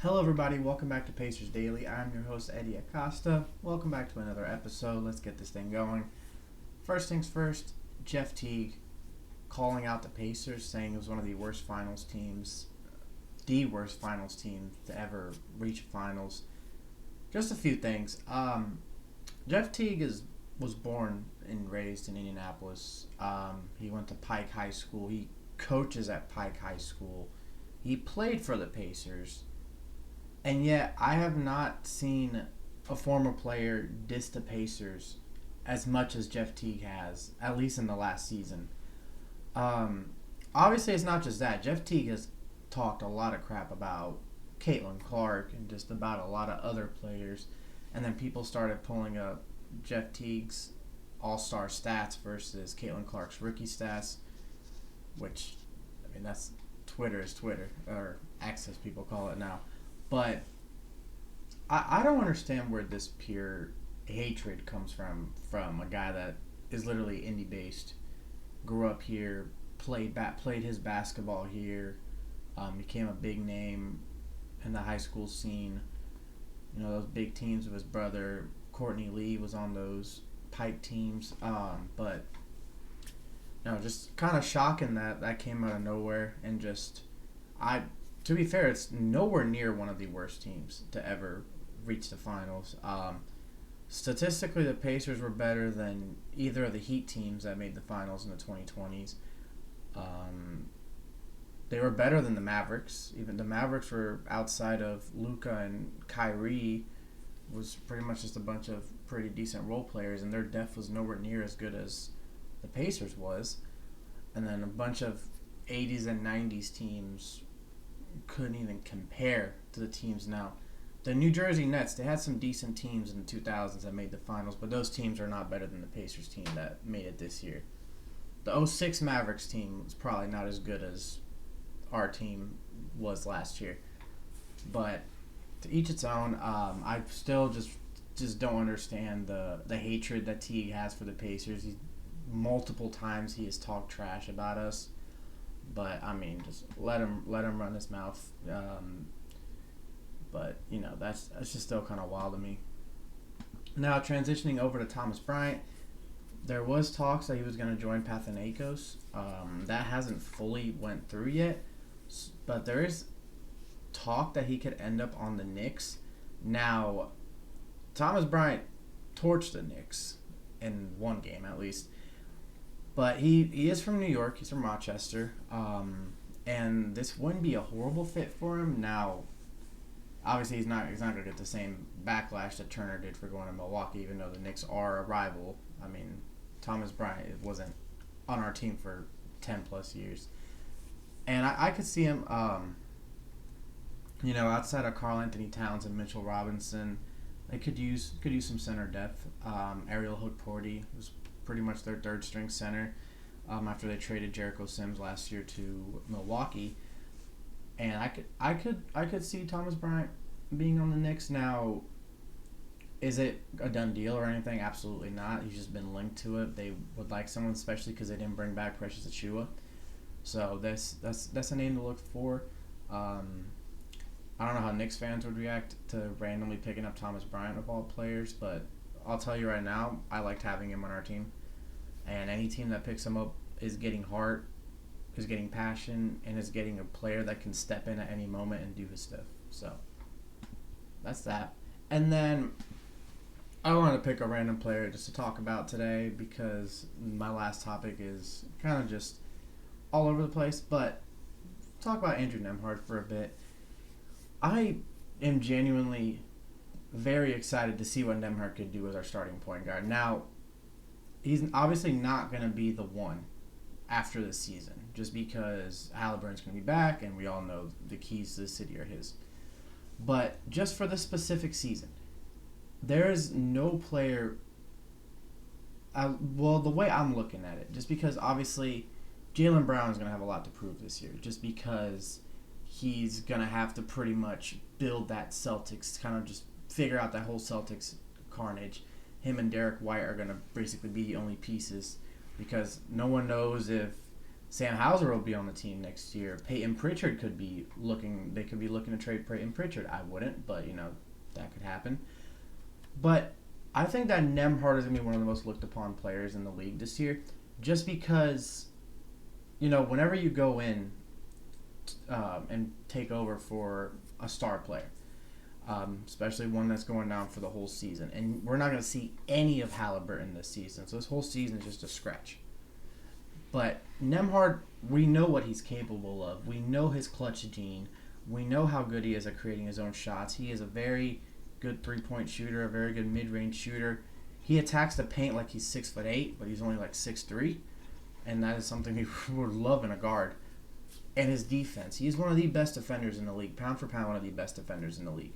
Hello, everybody. Welcome back to Pacers Daily. I'm your host, Hery Acosta. Welcome back to another episode. Let's get this thing going. First things first, Jeff Teague calling out the Pacers, saying it was one of the worst finals team to ever reach finals. Just a few things. Jeff Teague was born and raised in Indianapolis. He went to Pike High School. He coaches at Pike High School. He played for the Pacers. And yet, I have not seen a former player diss the Pacers as much as Jeff Teague has, at least in the last season. Obviously, it's not just that. Jeff Teague has talked a lot of crap about Caitlin Clark and just about a lot of other players. And then people started pulling up Jeff Teague's all-star stats versus Caitlin Clark's rookie stats, which, that's Twitter is Twitter, or X as people call it now. But I don't understand where this pure hatred comes from a guy that is literally indie-based, grew up here, played his basketball here, became a big name in the high school scene. You know, those big teams with his brother, Courtney Lee, was on those Pike teams. But, just kind of shocking that came out of nowhere. And to be fair, it's nowhere near one of the worst teams to ever reach the finals. Statistically, the Pacers were better than either of the Heat teams that made the finals in the 2020s. They were better than the Mavericks. Even the Mavericks were, outside of Luka and Kyrie, was pretty much just a bunch of pretty decent role players, and their depth was nowhere near as good as the Pacers was. And then a bunch of 80s and 90s teams couldn't even compare to the teams now. The New Jersey Nets, they had some decent teams in the 2000s that made the finals, but those teams are not better than the Pacers team that made it this year. The 06 Mavericks team was probably not as good as our team was last year. But to each its own. I still just don't understand the hatred that Teague has for the Pacers. Multiple times he has talked trash about us. But just let him run his mouth. But that's just still kind of wild to me. Now transitioning over to Thomas Bryant, there was talks that he was going to join Panathinaikos. That hasn't fully went through yet, but there is talk that he could end up on the Knicks. Now, Thomas Bryant torched the Knicks in one game at least. But he is from New York. He's from Rochester. And this wouldn't be a horrible fit for him. Now, obviously he's not going to get the same backlash that Turner did for going to Milwaukee, even though the Knicks are a rival. Thomas Bryant wasn't on our team for 10-plus years. And I could see him, outside of Karl Anthony Towns and Mitchell Robinson, they could use some center depth. Ariel Hood-Porty was pretty much their third-string center after they traded Jericho Sims last year to Milwaukee, and I could see Thomas Bryant being on the Knicks. Now, is it a done deal or anything? Absolutely not. He's just been linked to it. They would like someone, especially because they didn't bring back Precious Achiuwa, so that's a name to look for. I don't know how Knicks fans would react to randomly picking up Thomas Bryant of all players, but I'll tell you right now, I liked having him on our team. And any team that picks him up is getting heart, is getting passion, and is getting a player that can step in at any moment and do his stuff. So, that's that. And then, I wanted to pick a random player just to talk about today because my last topic is kind of just all over the place. But, talk about Andrew Nemhard for a bit. I am genuinely very excited to see what Nemhard could do as our starting point guard. Now, he's obviously not going to be the one after this season, just because Halliburton's going to be back, and we all know the keys to the city are his. But just for this specific season, there is no player. The way I'm looking at it, just because obviously Jaylen Brown is going to have a lot to prove this year, just because he's going to have to pretty much build that Celtics, kind of just figure out that whole Celtics carnage. Him and Derek White are going to basically be the only pieces because no one knows if Sam Hauser will be on the team next year. Peyton Pritchard could be looking. They could be looking to trade Peyton Pritchard. I wouldn't, but that could happen. But I think that Nemhard is gonna be one of the most looked upon players in the league this year, just because, whenever you go in and take over for a star player, especially one that's going down for the whole season, and we're not gonna see any of Halliburton this season, so this whole season is just a scratch. But Nemhard, we know what he's capable of. We know his clutch gene. We know how good he is at creating his own shots. He is a very good three-point shooter, a very good mid-range shooter. He attacks the paint like he's 6'8", but he's only like 6'3", and that is something we would love in a guard. And his defense, he's one of the best defenders in the league, pound for pound, one of the best defenders in the league.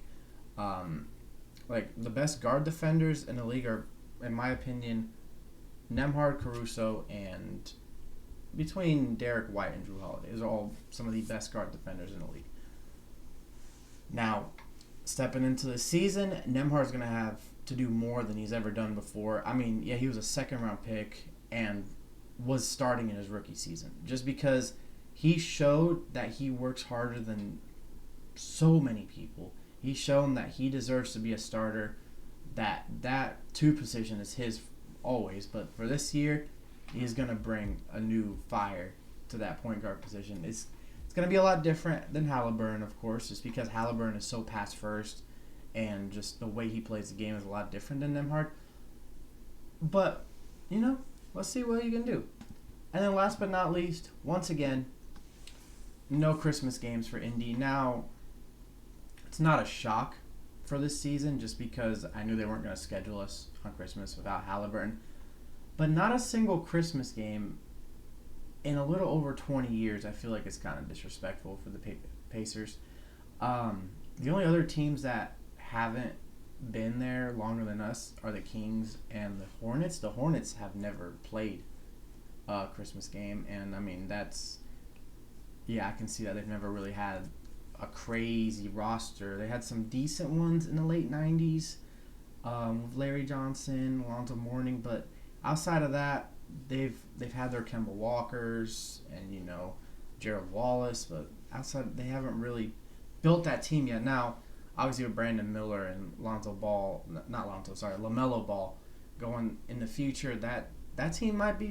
Like the best guard defenders in the league are, in my opinion, Nemhard, Caruso, and between Derek White and Drew Holiday. Those are all some of the best guard defenders in the league. Now, stepping into the season, Nemhard's going to have to do more than he's ever done before. I mean, yeah, he was a second-round pick and was starting in his rookie season. Just because he showed that he works harder than so many people. He's shown that he deserves to be a starter, that two position is his always. But for this year, he's going to bring a new fire to that point guard position. It's going to be a lot different than Halliburton, of course, just because Halliburton is so pass first, and just the way he plays the game is a lot different than Nemhard. But, let's see what he can do. And then last but not least, once again, no Christmas games for Indy. Now, it's not a shock for this season just because I knew they weren't going to schedule us on Christmas without Halliburton. But not a single Christmas game in a little over 20 years. I feel like it's kind of disrespectful for the Pacers. The only other teams that haven't been there longer than us are the Kings and the Hornets. The Hornets have never played a Christmas game, and I mean I can see that they've never really had a crazy roster. They had some decent ones in the late 90s with Larry Johnson, Alonzo Mourning, but outside of that, they've had their Kemba Walkers and Gerald Wallace, but outside they haven't really built that team yet. Now, obviously with Brandon Miller and LaMelo Ball going in the future, that team might be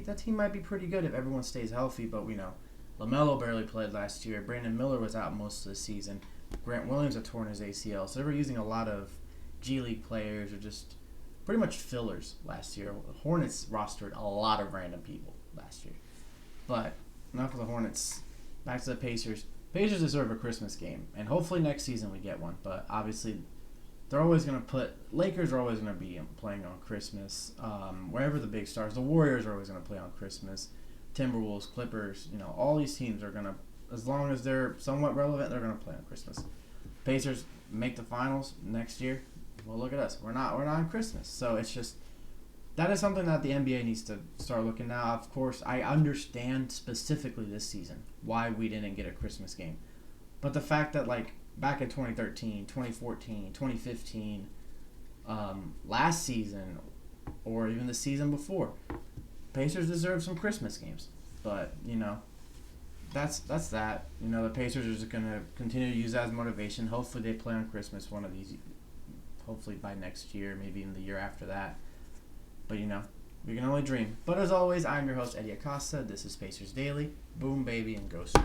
pretty good if everyone stays healthy. But we know LaMelo barely played last year. Brandon Miller was out most of the season. Grant Williams had torn his ACL, so they were using a lot of G League players or just pretty much fillers last year. The Hornets rostered a lot of random people last year. But enough of the Hornets. Back to the Pacers. Pacers deserve a Christmas game, and hopefully next season we get one. But obviously, Lakers are always going to be playing on Christmas. Wherever the big stars, the Warriors are always going to play on Christmas. Timberwolves, Clippers, all these teams are going to, as long as they're somewhat relevant, they're going to play on Christmas. Pacers make the finals next year. Well, look at us. We're not on Christmas. So it's just, that is something that the NBA needs to start looking now. Of course, I understand specifically this season why we didn't get a Christmas game. But the fact that, back in 2013, 2014, 2015, last season, or even the season before, Pacers deserve some Christmas games. But, that's that. The Pacers are just going to continue to use that as motivation. Hopefully they play on Christmas one of these, hopefully by next year, maybe in the year after that. But, we can only dream. But as always, I'm your host, Hery Acosta. This is Pacers Daily. Boom, baby, and go Sirs.